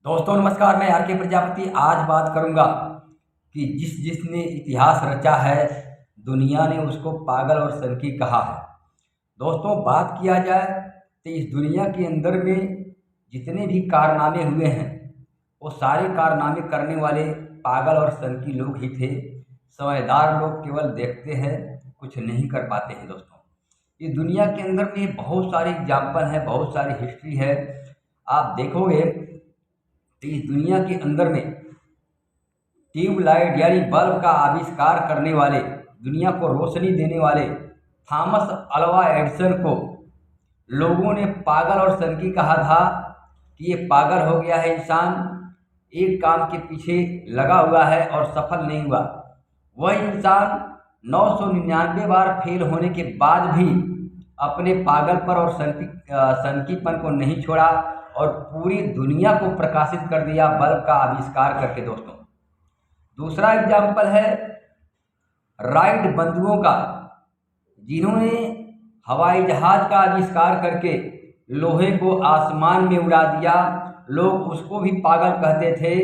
दोस्तों नमस्कार, मैं आर के प्रजापति आज बात करूंगा कि जिसने इतिहास रचा है दुनिया ने उसको पागल और सनकी कहा है। दोस्तों बात किया जाए तो इस दुनिया के अंदर में जितने भी कारनामे हुए हैं वो सारे कारनामे करने वाले पागल और सनकी लोग ही थे। समझदार लोग केवल देखते हैं, कुछ नहीं कर पाते हैं। दोस्तों इस दुनिया के अंदर में बहुत सारे एग्जाम्पल हैं, बहुत सारी हिस्ट्री है। आप देखोगे तो इस दुनिया के अंदर में ट्यूबलाइट यानी बल्ब का आविष्कार करने वाले, दुनिया को रोशनी देने वाले थॉमस अल्वा एडिसन को लोगों ने पागल और सनकी कहा था कि ये पागल हो गया है इंसान, एक काम के पीछे लगा हुआ है और सफल नहीं हुआ। वह इंसान 999 बार फेल होने के बाद भी अपने पागलपन और सनकीपन को नहीं छोड़ा और पूरी दुनिया को प्रकाशित कर दिया बल्ब का आविष्कार करके। दोस्तों दूसरा एग्जाम्पल है राइट बंधुओं का, जिन्होंने हवाई जहाज का आविष्कार करके लोहे को आसमान में उड़ा दिया। लोग उसको भी पागल कहते थे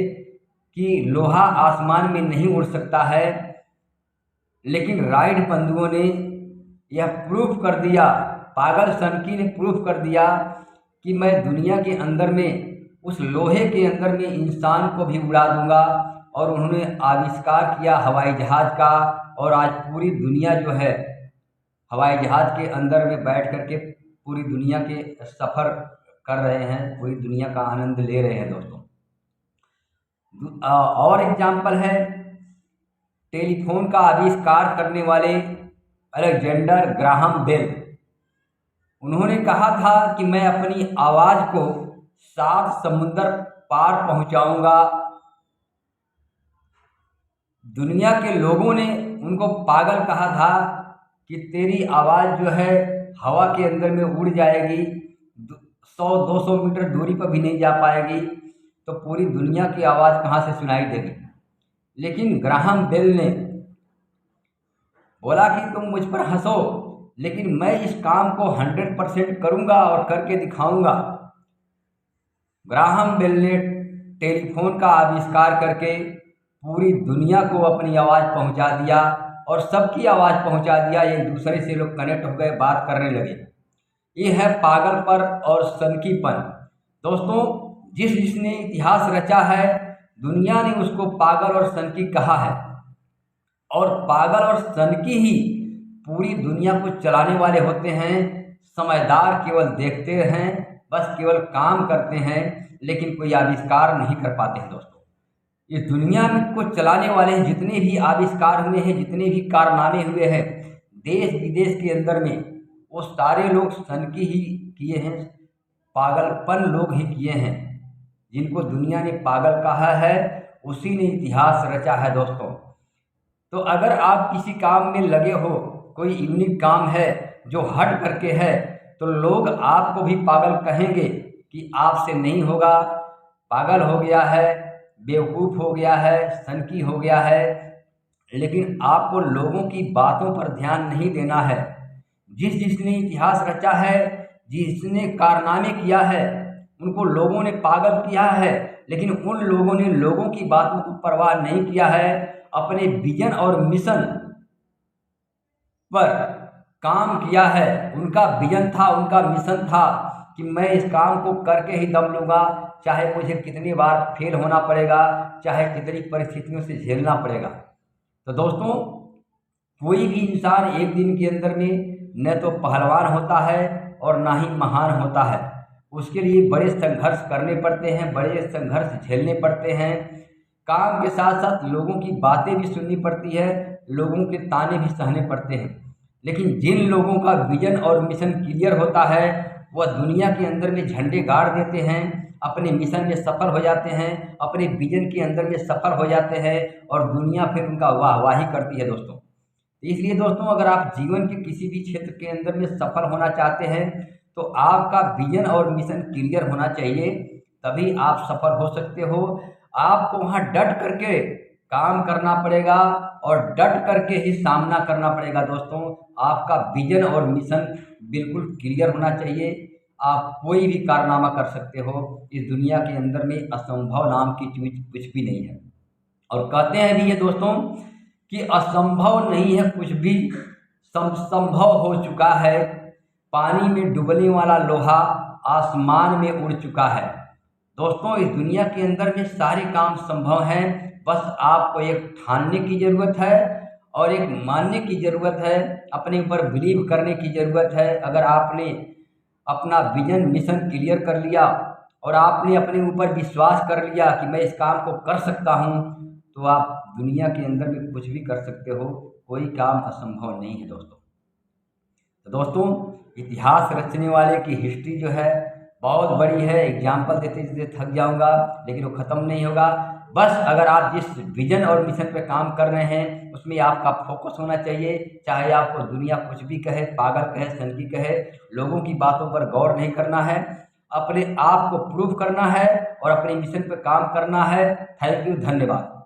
कि लोहा आसमान में नहीं उड़ सकता है, लेकिन राइट बंधुओं ने यह प्रूफ कर दिया, पागल सनकी ने प्रूफ कर दिया कि मैं दुनिया के अंदर में उस लोहे के अंदर में इंसान को भी उड़ा दूंगा। और उन्होंने आविष्कार किया हवाई जहाज का, और आज पूरी दुनिया जो है हवाई जहाज के अंदर में बैठ करके पूरी दुनिया के सफ़र कर रहे हैं, पूरी दुनिया का आनंद ले रहे हैं। दोस्तों और एग्जाम्पल है टेलीफोन का आविष्कार करने वाले अलेक्जेंडर ग्राहम बेल। उन्होंने कहा था कि मैं अपनी आवाज़ को 7 समुंदर पार पहुंचाऊंगा। दुनिया के लोगों ने उनको पागल कहा था कि तेरी आवाज़ जो है हवा के अंदर में उड़ जाएगी, 100-200 मीटर दूरी पर भी नहीं जा पाएगी, तो पूरी दुनिया की आवाज़ कहाँ से सुनाई देगी। लेकिन ग्राहम बेल ने बोला कि तुम मुझ पर हंसो, लेकिन मैं इस काम को 100% करूंगा और करके दिखाऊंगा। ग्राहम बेल ने टेलीफोन का आविष्कार करके पूरी दुनिया को अपनी आवाज़ पहुंचा दिया और सबकी आवाज़ पहुंचा दिया। एक दूसरे से लोग कनेक्ट हो गए, बात करने लगे। ये है पागलपन और सनकीपन। दोस्तों जिसने इतिहास रचा है दुनिया ने उसको पागल और सनकी कहा है, और पागल और सनकी ही पूरी दुनिया को चलाने वाले होते हैं। समझदार केवल देखते हैं, बस केवल काम करते हैं, लेकिन कोई आविष्कार नहीं कर पाते हैं। दोस्तों इस दुनिया में को चलाने वाले जितने भी आविष्कार हुए हैं, जितने भी कारनामे हुए हैं देश विदेश के अंदर में, वो सारे लोग सनकी ही किए हैं, पागलपन लोग ही किए हैं। जिनको दुनिया ने पागल कहा है उसी ने इतिहास रचा है। दोस्तों तो अगर आप किसी काम में लगे हो, कोई यूनिक काम है जो हट करके है, तो लोग आपको भी पागल कहेंगे कि आपसे नहीं होगा, पागल हो गया है, बेवकूफ़ हो गया है, सनकी हो गया है। लेकिन आपको लोगों की बातों पर ध्यान नहीं देना है। जिसने इतिहास रचा है, जिसने कारनामे किया है, उनको लोगों ने पागल किया है, लेकिन उन लोगों ने लोगों की बातों को परवाह नहीं किया है। अपने विजन और मिशन पर काम किया है। उनका विजन था, उनका मिशन था कि मैं इस काम को करके ही दम लूँगा, चाहे मुझे कितनी बार फेल होना पड़ेगा, चाहे कितनी परिस्थितियों से झेलना पड़ेगा। तो दोस्तों कोई भी इंसान एक दिन के अंदर में न तो पहलवान होता है और ना ही महान होता है। उसके लिए बड़े संघर्ष करने पड़ते हैं, बड़े संघर्ष झेलने पड़ते हैं। काम के साथ साथ लोगों की बातें भी सुननी पड़ती है, लोगों के ताने भी सहने पड़ते हैं। लेकिन जिन लोगों का विजन और मिशन क्लियर होता है वह दुनिया के अंदर में झंडे गाड़ देते हैं, अपने मिशन में सफल हो जाते हैं, अपने विजन के अंदर में सफल हो जाते हैं, और दुनिया फिर उनका वाहवाही करती है। दोस्तों इसलिए दोस्तों अगर आप जीवन के किसी भी क्षेत्र के अंदर में सफल होना चाहते हैं तो आपका विजन और मिशन क्लियर होना चाहिए, तभी आप सफल हो सकते हो। आपको वहाँ डट करके काम करना पड़ेगा और डट करके ही सामना करना पड़ेगा। दोस्तों आपका विजन और मिशन बिल्कुल क्लियर होना चाहिए। आप कोई भी कारनामा कर सकते हो। इस दुनिया के अंदर में असंभव नाम की चीज कुछ भी नहीं है। और कहते हैं भी ये दोस्तों कि असंभव नहीं है कुछ भी, संभव हो चुका है। पानी में डूबने वाला लोहा आसमान में उड़ चुका है। दोस्तों इस दुनिया के अंदर में सारे काम संभव हैं, बस आपको एक ठानने की ज़रूरत है और एक मानने की ज़रूरत है, अपने ऊपर बिलीव करने की ज़रूरत है। अगर आपने अपना विजन मिशन क्लियर कर लिया और आपने अपने ऊपर विश्वास कर लिया कि मैं इस काम को कर सकता हूँ, तो आप दुनिया के अंदर में कुछ भी कर सकते हो। कोई काम असंभव नहीं है दोस्तों। तो दोस्तों इतिहास रचने वाले की हिस्ट्री जो है बहुत बड़ी है। एग्जाम्पल देते देते थक जाऊंगा, लेकिन वो ख़त्म नहीं होगा। बस अगर आप जिस विजन और मिशन पे काम कर रहे हैं उसमें आपका फोकस होना चाहिए। चाहे आपको दुनिया कुछ भी कहे, पागल कहे, सनकी कहे, लोगों की बातों पर गौर नहीं करना है, अपने आप को प्रूव करना है और अपने मिशन पे काम करना है। थैंक यू, धन्यवाद।